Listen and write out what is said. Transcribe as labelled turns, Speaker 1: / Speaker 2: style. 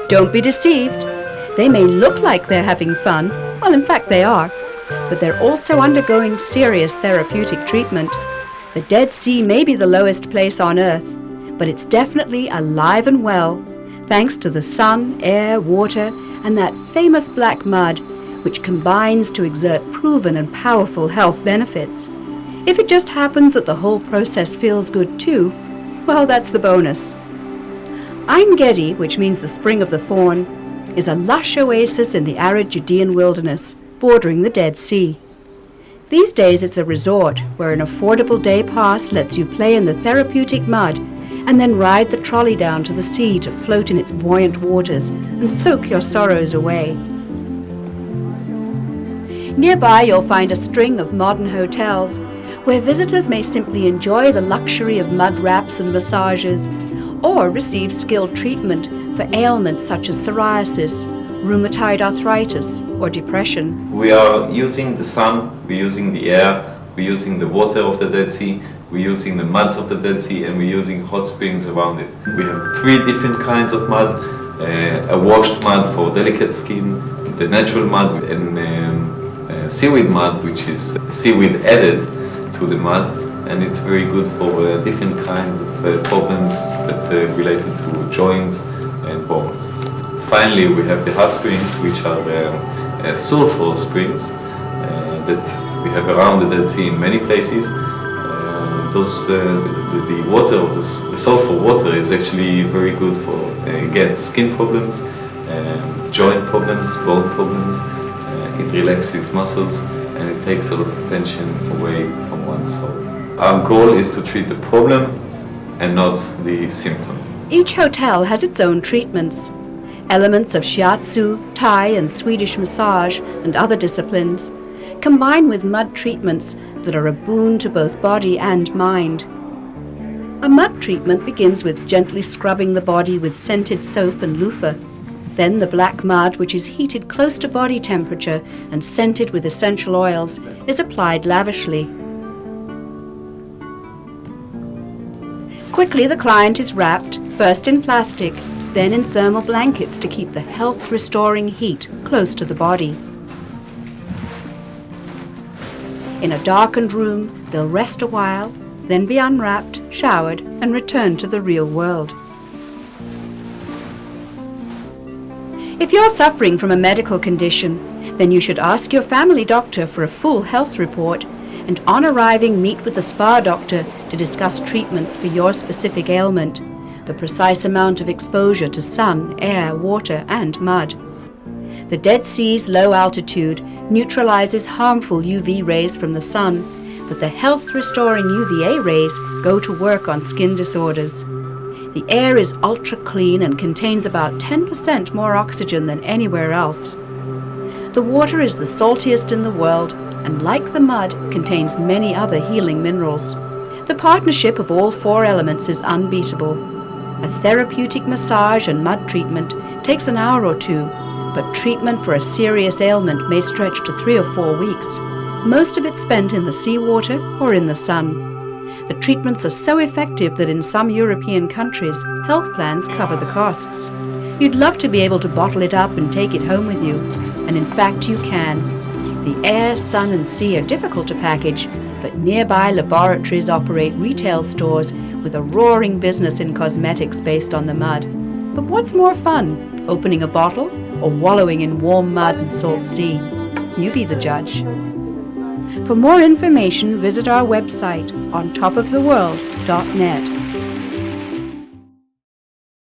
Speaker 1: Don't be deceived. They may look like they're having fun. Well, in fact, they are. But they're also undergoing serious therapeutic treatment. The Dead Sea may be the lowest place on Earth, but it's definitely alive and well, thanks to the sun, air, water, and that famous black mud, which combines to exert proven and powerful health benefits. If it just happens that the whole process feels good too, well, that's the bonus. Ein Gedi, which means the Spring of the Fawn, is a lush oasis in the arid Judean wilderness, bordering the Dead Sea. These days it's a resort where an affordable day pass lets you play in the therapeutic mud and then ride the trolley down to the sea to float in its buoyant waters and soak your sorrows away. Nearby you'll find a string of modern hotels where visitors may simply enjoy the luxury of mud wraps and massages, or receive skilled treatment for ailments such as psoriasis, rheumatoid arthritis, or depression.
Speaker 2: We are using the sun, we're using the air, we're using the water of the Dead Sea, we're using the muds of the Dead Sea, and we're using hot springs around it. We have 3 different kinds of mud, a washed mud for delicate skin, the natural mud, and seaweed mud, which is seaweed added to the mud, and it's very good for different kinds of problems that are related to joints and bones. Finally, we have the hot springs, which are sulfur springs that we have around the Dead Sea in many places. The water of the sulfur water is actually very good for, again, skin problems, joint problems, bone problems. It relaxes muscles and it takes a lot of tension away from one's soul. Our goal is to treat the problem and not the symptom.
Speaker 1: Each hotel has its own treatments. Elements of shiatsu, Thai and Swedish massage and other disciplines combine with mud treatments that are a boon to both body and mind. A mud treatment begins with gently scrubbing the body with scented soap and loofah. Then the black mud, which is heated close to body temperature and scented with essential oils, is applied lavishly. Quickly the client is wrapped, first in plastic, then in thermal blankets to keep the health-restoring heat close to the body. In a darkened room, they'll rest a while, then be unwrapped, showered, and return to the real world. If you're suffering from a medical condition, then you should ask your family doctor for a full health report, and on arriving meet with the spa doctor to discuss treatments for your specific ailment, the precise amount of exposure to sun, air, water, and mud. The Dead Sea's low altitude neutralizes harmful UV rays from the sun, but the health-restoring UVA rays go to work on skin disorders. The air is ultra-clean and contains about 10% more oxygen than anywhere else. The water is the saltiest in the world, and like the mud, contains many other healing minerals. The partnership of all 4 elements is unbeatable. A therapeutic massage and mud treatment takes an hour or 2, but treatment for a serious ailment may stretch to 3 or 4 weeks, most of it spent in the seawater or in the sun. The treatments are so effective that in some European countries, health plans cover the costs. You'd love to be able to bottle it up and take it home with you, and in fact you can. The air, sun and sea are difficult to package, but nearby laboratories operate retail stores with a roaring business in cosmetics based on the mud. But what's more fun, opening a bottle or wallowing in warm mud and salt sea? You be the judge. For more information, visit our website on topoftheworld.net.